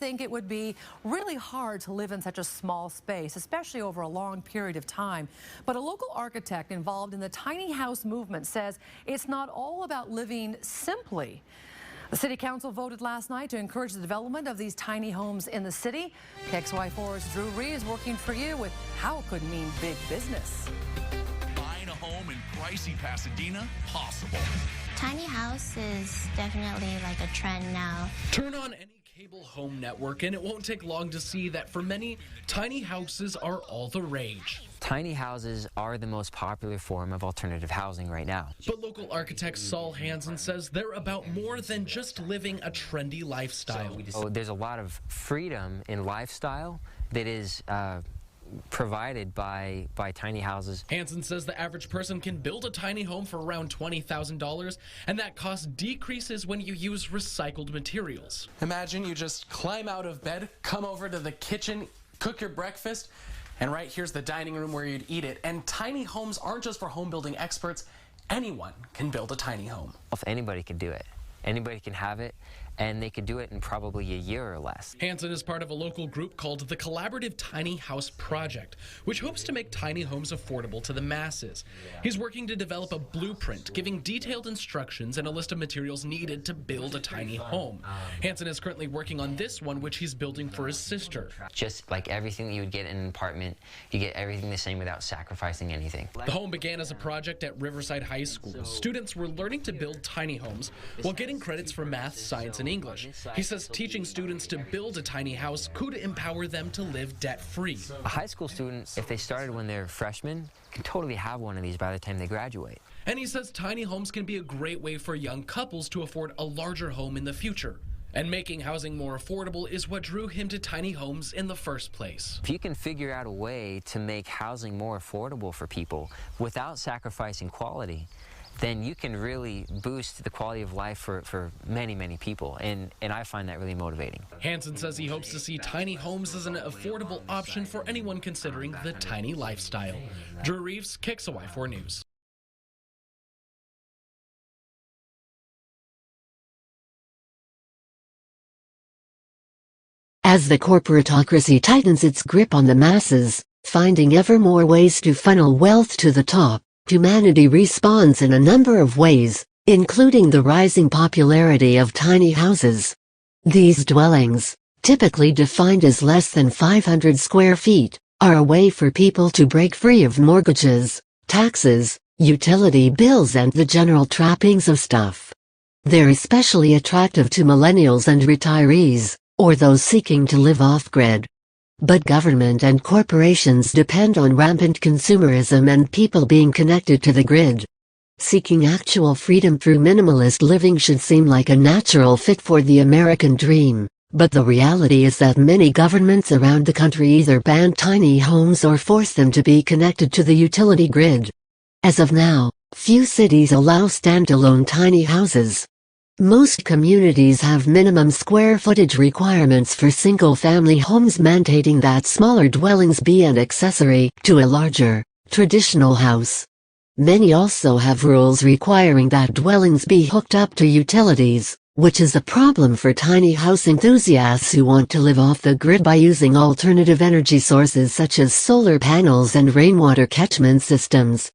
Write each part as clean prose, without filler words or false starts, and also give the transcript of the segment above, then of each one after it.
Think it would be really hard to live in such a small space, especially over a long period of time. But a local architect involved in the tiny house movement says it's not all about living simply. The City Council voted last night to encourage the development of these tiny homes in the city. KXY4's Drew Reeves working for you with how it could mean big business. Buying a home in pricey Pasadena, possible. Tiny house is definitely like a trend now. Turn on any cable home network and it won't take long to see that for many, tiny houses are all the rage. Tiny houses are the most popular form of alternative housing right now. But local architect Saul Hansen says they're about more than just living a trendy lifestyle. There's a lot of freedom in lifestyle that is provided by tiny houses. Hansen says the average person can build a tiny home for around $20,000, and that cost decreases when you use recycled materials. Imagine you just climb out of bed, come over to the kitchen, cook your breakfast, and right here's the dining room where you'd eat it. And tiny homes aren't just for home building experts. Anyone can build a tiny home. If anybody could do it. Anybody can have it, and they could do it in probably a year or less. Hansen is part of a local group called the Collaborative Tiny House Project, which hopes to make tiny homes affordable to the masses. He's working to develop a blueprint, giving detailed instructions and a list of materials needed to build a tiny home. Hansen is currently working on this one, which he's building for his sister. Just like everything that you would get in an apartment, you get everything the same without sacrificing anything. The home began as a project at Riverside High School. Students were learning to build tiny homes while getting credits for math, science, and English. He says teaching students to build a tiny house could empower them to live debt-free. A high school student, if they started when they're freshmen, can totally have one of these by the time they graduate. And he says tiny homes can be a great way for young couples to afford a larger home in the future. And making housing more affordable is what drew him to tiny homes in the first place. If you can figure out a way to make housing more affordable for people without sacrificing quality, then you can really boost the quality of life for many, many people. And I find that really motivating. Hansen says he hopes to see tiny homes as an affordable option for anyone considering the tiny lifestyle. Drew Reeves, KXY4 News. As the corporatocracy tightens its grip on the masses, finding ever more ways to funnel wealth to the top, humanity responds in a number of ways, including the rising popularity of tiny houses. These dwellings, typically defined as less than 500 square feet, are a way for people to break free of mortgages, taxes, utility bills and the general trappings of stuff. They're especially attractive to millennials and retirees, or those seeking to live off-grid. But government and corporations depend on rampant consumerism and people being connected to the grid. Seeking actual freedom through minimalist living should seem like a natural fit for the American dream, but the reality is that many governments around the country either ban tiny homes or force them to be connected to the utility grid. As of now, few cities allow standalone tiny houses. Most communities have minimum square footage requirements for single-family homes, mandating that smaller dwellings be an accessory to a larger, traditional house. Many also have rules requiring that dwellings be hooked up to utilities, which is a problem for tiny house enthusiasts who want to live off the grid by using alternative energy sources such as solar panels and rainwater catchment systems.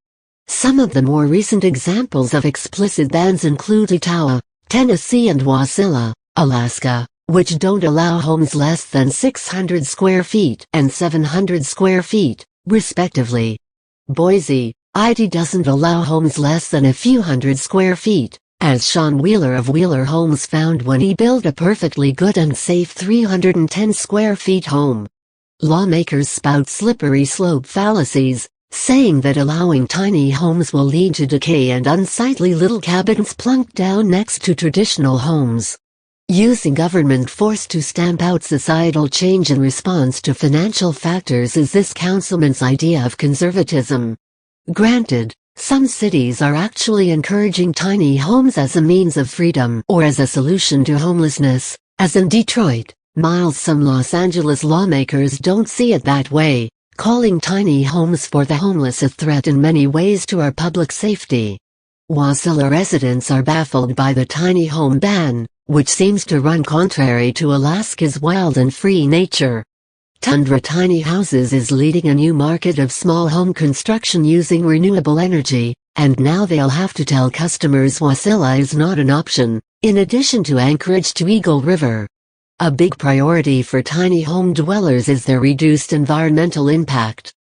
Some of the more recent examples of explicit bans include Etowah, Tennessee and Wasilla, Alaska, which don't allow homes less than 600 square feet and 700 square feet, respectively. Boise, Idaho doesn't allow homes less than a few hundred square feet, as Sean Wheeler of Wheeler Homes found when he built a perfectly good and safe 310 square feet home. Lawmakers spout slippery slope fallacies, saying that allowing tiny homes will lead to decay and unsightly little cabins plunked down next to traditional homes. Using government force to stamp out societal change in response to financial factors is this councilman's idea of conservatism. Granted, some cities are actually encouraging tiny homes as a means of freedom or as a solution to homelessness, as in Detroit. Miles, some Los Angeles lawmakers don't see it that way, calling tiny homes for the homeless a threat in many ways to our public safety. Wasilla residents are baffled by the tiny home ban, which seems to run contrary to Alaska's wild and free nature. Tundra Tiny Houses is leading a new market of small home construction using renewable energy, and now they'll have to tell customers Wasilla is not an option, in addition to Anchorage to Eagle River. A big priority for tiny home dwellers is their reduced environmental impact.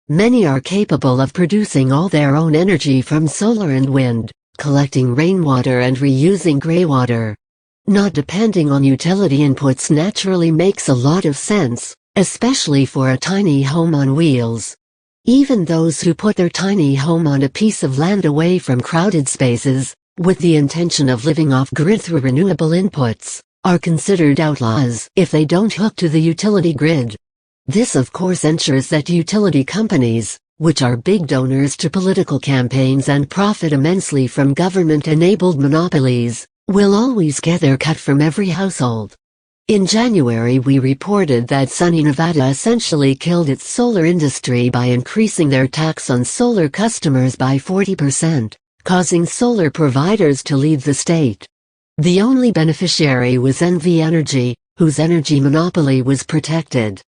Many are capable of producing all their own energy from solar and wind, collecting rainwater and reusing greywater. Not depending on utility inputs naturally makes a lot of sense, especially for a tiny home on wheels. Even those who put their tiny home on a piece of land away from crowded spaces, with the intention of living off-grid through renewable inputs, are considered outlaws if they don't hook to the utility grid. This of course ensures that utility companies, which are big donors to political campaigns and profit immensely from government-enabled monopolies, will always get their cut from every household. In January we reported that sunny Nevada essentially killed its solar industry by increasing their tax on solar customers by 40%, causing solar providers to leave the state. The only beneficiary was NV Energy, whose energy monopoly was protected.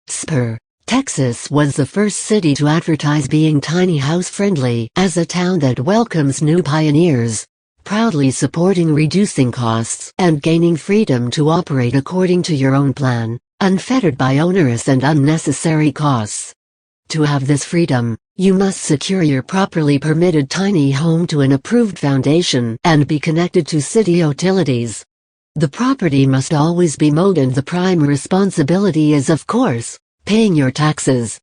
Spur, Texas was the first city to advertise being tiny house friendly as a town that welcomes new pioneers, proudly supporting reducing costs and gaining freedom to operate according to your own plan, unfettered by onerous and unnecessary costs. To have this freedom, you must secure your properly permitted tiny home to an approved foundation and be connected to city utilities. The property must always be mowed and the prime responsibility is of course, paying your taxes.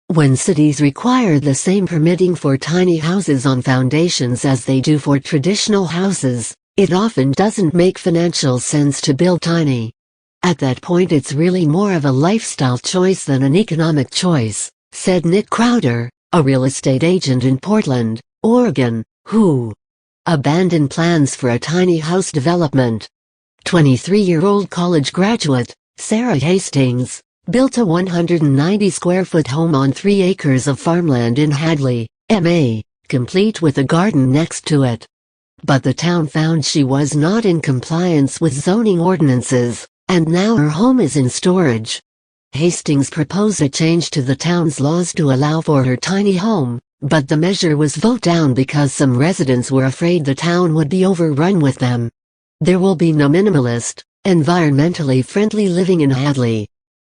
When cities require the same permitting for tiny houses on foundations as they do for traditional houses, it often doesn't make financial sense to build tiny. At that point it's really more of a lifestyle choice than an economic choice, said Nick Crowder, a real estate agent in Portland, Oregon, who abandoned plans for a tiny house development. 23-year-old college graduate, Sarah Hastings, built a 190-square-foot home on 3 acres of farmland in Hadley, MA, complete with a garden next to it. But the town found she was not in compliance with zoning ordinances, and now her home is in storage. Hastings proposed a change to the town's laws to allow for her tiny home, but the measure was voted down because some residents were afraid the town would be overrun with them. There will be no minimalist, environmentally friendly living in Hadley.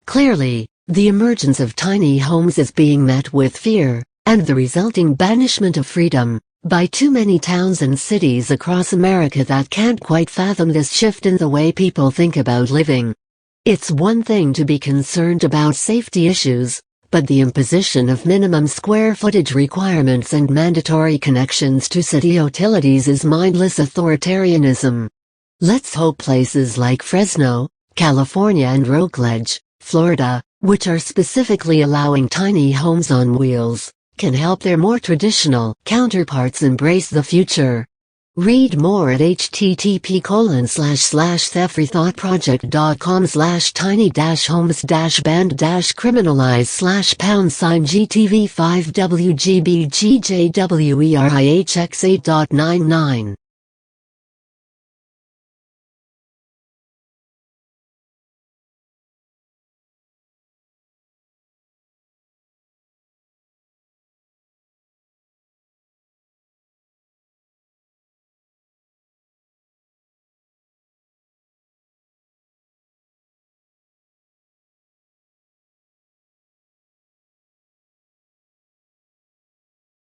Clearly, the emergence of tiny homes is being met with fear, and the resulting banishment of freedom, by too many towns and cities across America that can't quite fathom this shift in the way people think about living. It's one thing to be concerned about safety issues, but the imposition of minimum square footage requirements and mandatory connections to city utilities is mindless authoritarianism. Let's hope places like Fresno, California and Rockledge, Florida, which are specifically allowing tiny homes on wheels, can help their more traditional counterparts embrace the future. Read more at http://thefreethought project.com/tiny-homes-band-criminalize/#GTV5WGBGJWERIHX8.99